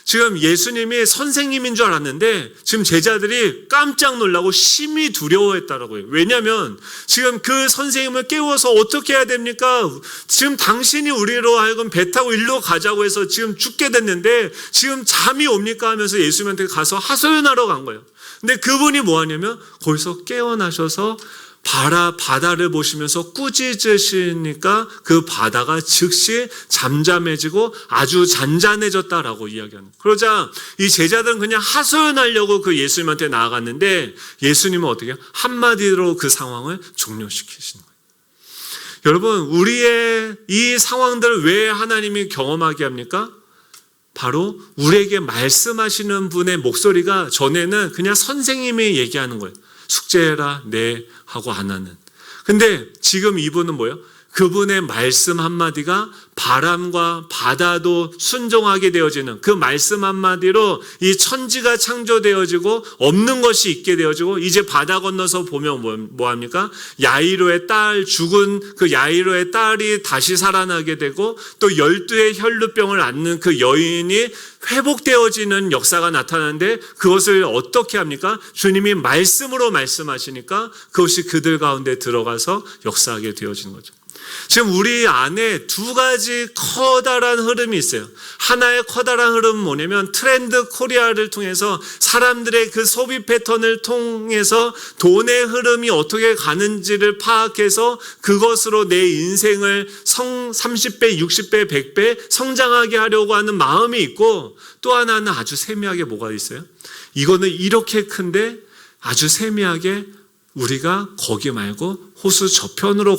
지금 예수님이 선생님인 줄 알았는데 지금 제자들이 깜짝 놀라고 심히 두려워했다라고 해요. 왜냐하면 지금 그 선생님을 깨워서 어떻게 해야 됩니까? 지금 당신이 우리로 하여금 배 타고 일로 가자고 해서 지금 죽게 됐는데 지금 잠이 옵니까? 하면서 예수님한테 가서 하소연하러 간 거예요. 근데 그분이 뭐 하냐면 거기서 깨어나셔서 바다를 보시면서 꾸짖으시니까 그 바다가 즉시 잠잠해지고 아주 잔잔해졌다라고 이야기하는 거예요. 그러자 이 제자들은 그냥 하소연하려고 그 예수님한테 나아갔는데 예수님은 어떻게 해요? 한마디로 그 상황을 종료시키시는 거예요. 여러분, 우리의 이 상황들을 왜 하나님이 경험하게 합니까? 바로 우리에게 말씀하시는 분의 목소리가 전에는 그냥 선생님이 얘기하는 거예요. 숙제해라, 네 하고 안 하는. 근데 지금 이분은 뭐예요? 그분의 말씀 한마디가 바람과 바다도 순종하게 되어지는 그 말씀 한마디로 이 천지가 창조되어지고 없는 것이 있게 되어지고 이제 바다 건너서 보면 뭐합니까? 야이로의 딸, 죽은 그 야이로의 딸이 다시 살아나게 되고 또 12의 혈루병을 앓는 그 여인이 회복되어지는 역사가 나타나는데 그것을 어떻게 합니까? 주님이 말씀으로 말씀하시니까 그것이 그들 가운데 들어가서 역사하게 되어지는 거죠. 지금 우리 안에 두 가지 커다란 흐름이 있어요. 하나의 커다란 흐름은 뭐냐면 트렌드 코리아를 통해서 사람들의 그 소비 패턴을 통해서 돈의 흐름이 어떻게 가는지를 파악해서 그것으로 내 인생을 30배, 60배, 100배 성장하게 하려고 하는 마음이 있고 또 하나는 아주 세미하게 뭐가 있어요? 이거는 이렇게 큰데 아주 세미하게 우리가 거기 말고 호수 저편으로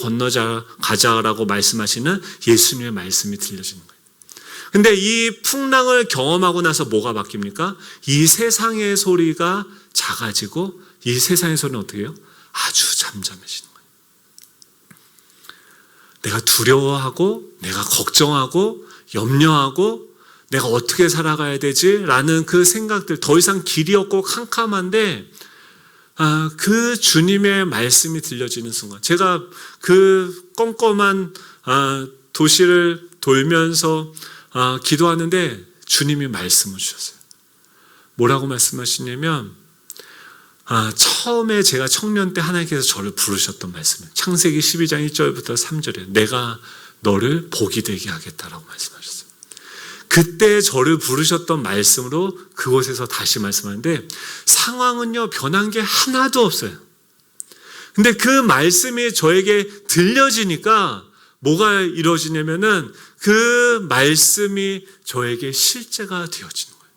가자라고 말씀하시는 예수님의 말씀이 들려지는 거예요. 근데 이 풍랑을 경험하고 나서 뭐가 바뀝니까? 이 세상의 소리가 작아지고 이 세상의 소리는 어떻게 해요? 아주 잠잠해지는 거예요. 내가 두려워하고 내가 걱정하고 염려하고 내가 어떻게 살아가야 되지? 라는 그 생각들 더 이상 길이 없고 캄캄한데 그 주님의 말씀이 들려지는 순간 제가 그 껌껌한 도시를 돌면서 기도하는데 주님이 말씀을 주셨어요. 뭐라고 말씀하시냐면 처음에 제가 청년 때 하나님께서 저를 부르셨던 말씀이에요. 창세기 12장 1절부터 3절에 내가 너를 복이 되게 하겠다라고 말씀하셨어요. 그때 저를 부르셨던 말씀으로 그곳에서 다시 말씀하는데 상황은요 변한 게 하나도 없어요. 근데 그 말씀이 저에게 들려지니까 뭐가 이루어지냐면은 그 말씀이 저에게 실제가 되어지는 거예요.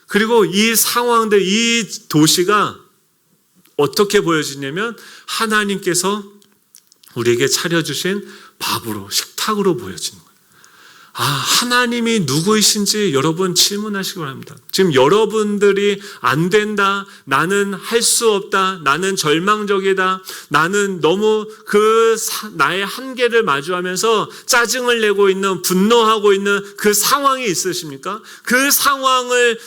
그리고 이 상황들, 이 도시가 어떻게 보여지냐면 하나님께서 우리에게 차려주신 밥으로, 식탁으로 보여지는 거예요. 하나님이 누구이신지 여러분 질문하시기 바랍니다. 지금 여러분들이 안 된다, 나는 할 수 없다, 나는 절망적이다, 나는 너무 나의 한계를 마주하면서 짜증을 내고 있는, 분노하고 있는 그 상황이 있으십니까? 그 상황을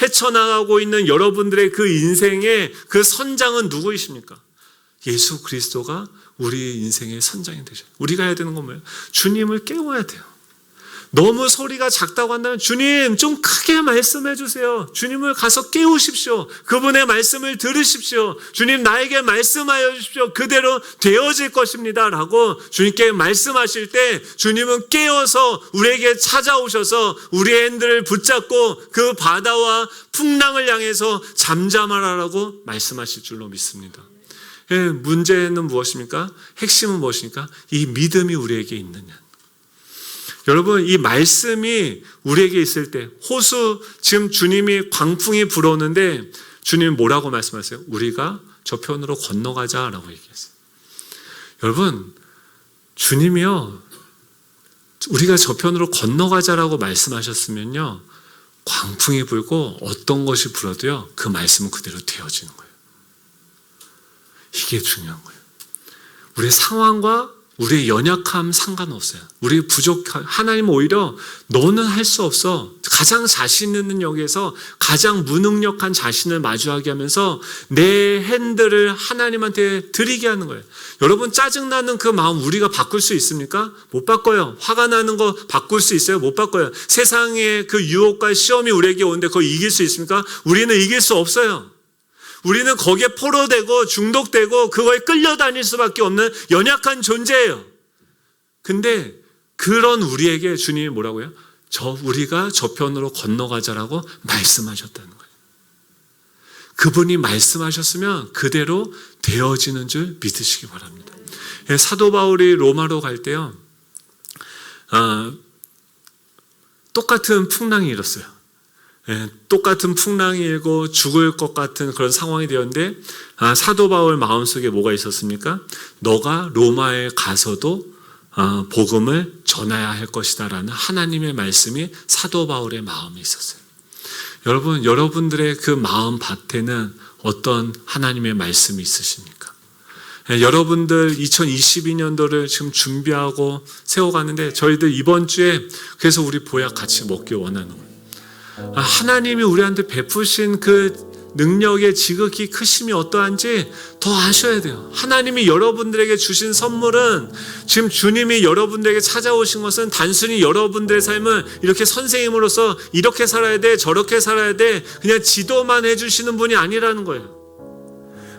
헤쳐나가고 있는 여러분들의 그 인생의 그 선장은 누구이십니까? 예수 그리스도가 우리 인생의 선장이 되죠. 우리가 해야 되는 건 뭐예요? 주님을 깨워야 돼요. 너무 소리가 작다고 한다면 주님 좀 크게 말씀해 주세요. 주님을 가서 깨우십시오. 그분의 말씀을 들으십시오. 주님 나에게 말씀하여 주십시오. 그대로 되어질 것입니다 라고 주님께 말씀하실 때 주님은 깨어서 우리에게 찾아오셔서 우리의 핸들을 붙잡고 그 바다와 풍랑을 향해서 잠잠하라고 말씀하실 줄로 믿습니다. 문제는 무엇입니까? 핵심은 무엇입니까? 이 믿음이 우리에게 있느냐. 여러분, 이 말씀이 우리에게 있을 때 지금 주님이 광풍이 불어오는데 주님이 뭐라고 말씀하세요? 우리가 저편으로 건너가자라고 얘기했어요. 여러분, 주님이요 우리가 저편으로 건너가자라고 말씀하셨으면요 광풍이 불고 어떤 것이 불어도요 그 말씀은 그대로 되어지는 거예요. 이게 중요한 거예요. 우리의 상황과 우리의 연약함 상관없어요. 우리 하나님은 오히려 너는 할 수 없어. 가장 자신 있는 역에서 가장 무능력한 자신을 마주하게 하면서 내 핸들을 하나님한테 드리게 하는 거예요. 여러분, 짜증나는 그 마음 우리가 바꿀 수 있습니까? 못 바꿔요. 화가 나는 거 바꿀 수 있어요? 못 바꿔요. 세상의 그 유혹과 시험이 우리에게 오는데 그걸 이길 수 있습니까? 우리는 이길 수 없어요. 우리는 거기에 포로되고 중독되고 그거에 끌려다닐 수밖에 없는 연약한 존재예요. 근데 그런 우리에게 주님이 뭐라고요? 우리가 저편으로 건너가자라고 말씀하셨다는 거예요. 그분이 말씀하셨으면 그대로 되어지는 줄 믿으시기 바랍니다. 사도 바울이 로마로 갈 때요, 똑같은 풍랑이 일었어요. 똑같은 풍랑이 일고 죽을 것 같은 그런 상황이 되었는데, 사도 바울 마음속에 뭐가 있었습니까? 너가 로마에 가서도 복음을 전해야 할 것이다 라는 하나님의 말씀이 사도 바울의 마음에 있었어요. 여러분, 여러분들의 그 마음 밭에는 어떤 하나님의 말씀이 있으십니까? 여러분들 2022년도를 지금 준비하고 세워가는데, 저희들 이번 주에 그래서 우리 보약 같이 먹기 원하는 거예요. 하나님이 우리한테 베푸신 그 능력의 지극히 크심이 어떠한지 더 아셔야 돼요. 하나님이 여러분들에게 주신 선물은, 지금 주님이 여러분들에게 찾아오신 것은 단순히 여러분들의 삶을 이렇게 선생님으로서 이렇게 살아야 돼, 저렇게 살아야 돼, 그냥 지도만 해주시는 분이 아니라는 거예요.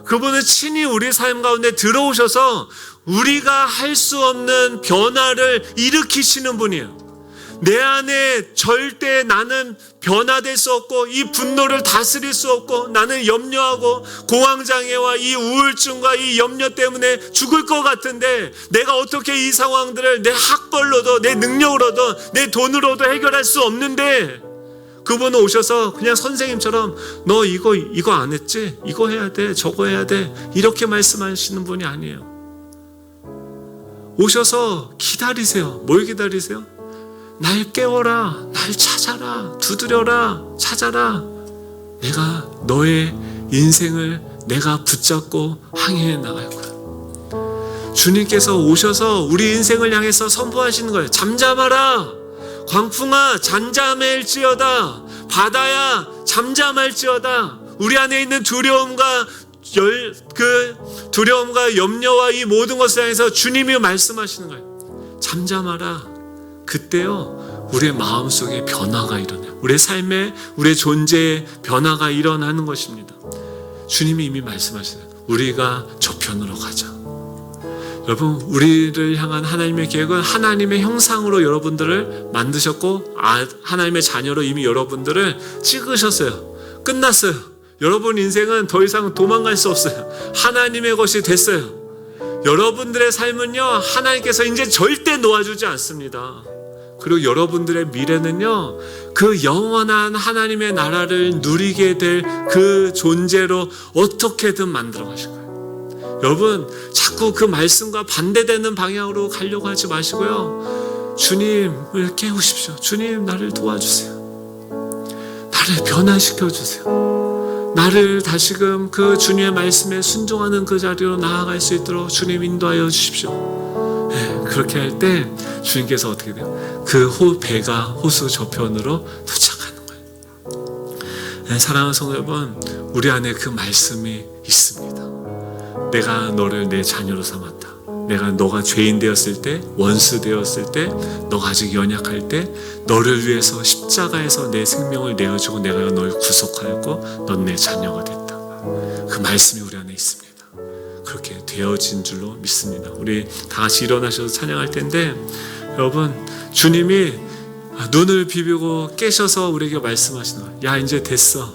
그분은 친히 우리 삶 가운데 들어오셔서 우리가 할 수 없는 변화를 일으키시는 분이에요. 내 안에 절대 나는 변화될 수 없고, 이 분노를 다스릴 수 없고, 나는 염려하고 공황장애와 이 우울증과 이 염려 때문에 죽을 것 같은데, 내가 어떻게 이 상황들을 내 학벌로도 내 능력으로도 내 돈으로도 해결할 수 없는데, 그분은 오셔서 그냥 선생님처럼 너 이거 안 했지? 이거 해야 돼, 저거 해야 돼, 이렇게 말씀하시는 분이 아니에요. 오셔서 기다리세요. 뭘 기다리세요? 날 깨워라, 날 찾아라, 두드려라, 찾아라. 내가 너의 인생을 내가 붙잡고 항해해 나갈 거야. 주님께서 오셔서 우리 인생을 향해서 선포하시는 거예요. 잠잠하라, 광풍아 잠잠할지어다, 바다야 잠잠할지어다. 우리 안에 있는 두려움과 두려움과 염려와 이 모든 것을 향해서 주님이 말씀하시는 거예요. 잠잠하라. 그때요, 우리의 마음속에 변화가 일어나요. 우리의 삶에, 우리의 존재에 변화가 일어나는 것입니다. 주님이 이미 말씀하시잖아요. 우리가 저편으로 가자. 여러분, 우리를 향한 하나님의 계획은 하나님의 형상으로 여러분들을 만드셨고, 하나님의 자녀로 이미 여러분들을 찍으셨어요. 끝났어요. 여러분 인생은 더 이상 도망갈 수 없어요. 하나님의 것이 됐어요. 여러분들의 삶은요, 하나님께서 이제 절대 놓아주지 않습니다. 그리고 여러분들의 미래는요, 그 영원한 하나님의 나라를 누리게 될 그 존재로 어떻게든 만들어 가실 거예요. 여러분, 자꾸 그 말씀과 반대되는 방향으로 가려고 하지 마시고요, 주님을 깨우십시오. 주님, 나를 도와주세요. 나를 변화시켜 주세요. 나를 다시금 그 주님의 말씀에 순종하는 그 자리로 나아갈 수 있도록 주님 인도하여 주십시오. 그렇게 할 때 주님께서 어떻게 돼요? 그 배가 호수 저편으로 도착하는 거예요. 사랑하는 성도 여러분, 우리 안에 그 말씀이 있습니다. 내가 너를 내 자녀로 삼았다. 너가 죄인 되었을 때, 원수 되었을 때, 너가 아직 연약할 때 너를 위해서 십자가에서 내 생명을 내어주고 내가 너를 구속하였고 넌 내 자녀가 됐다. 그 말씀이 우리 안에 있습니다. 그렇게 되어진 줄로 믿습니다. 우리 다 같이 일어나셔서 찬양할 텐데, 여러분, 주님이 눈을 비비고 깨셔서 우리에게 말씀하시는 거예요. 야, 이제 됐어.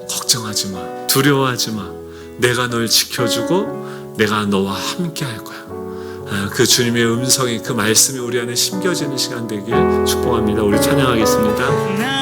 걱정하지 마. 두려워하지 마. 내가 널 지켜주고 내가 너와 함께 할 거야. 그 주님의 음성이, 그 말씀이 우리 안에 심겨지는 시간 되길 축복합니다. 우리 찬양하겠습니다.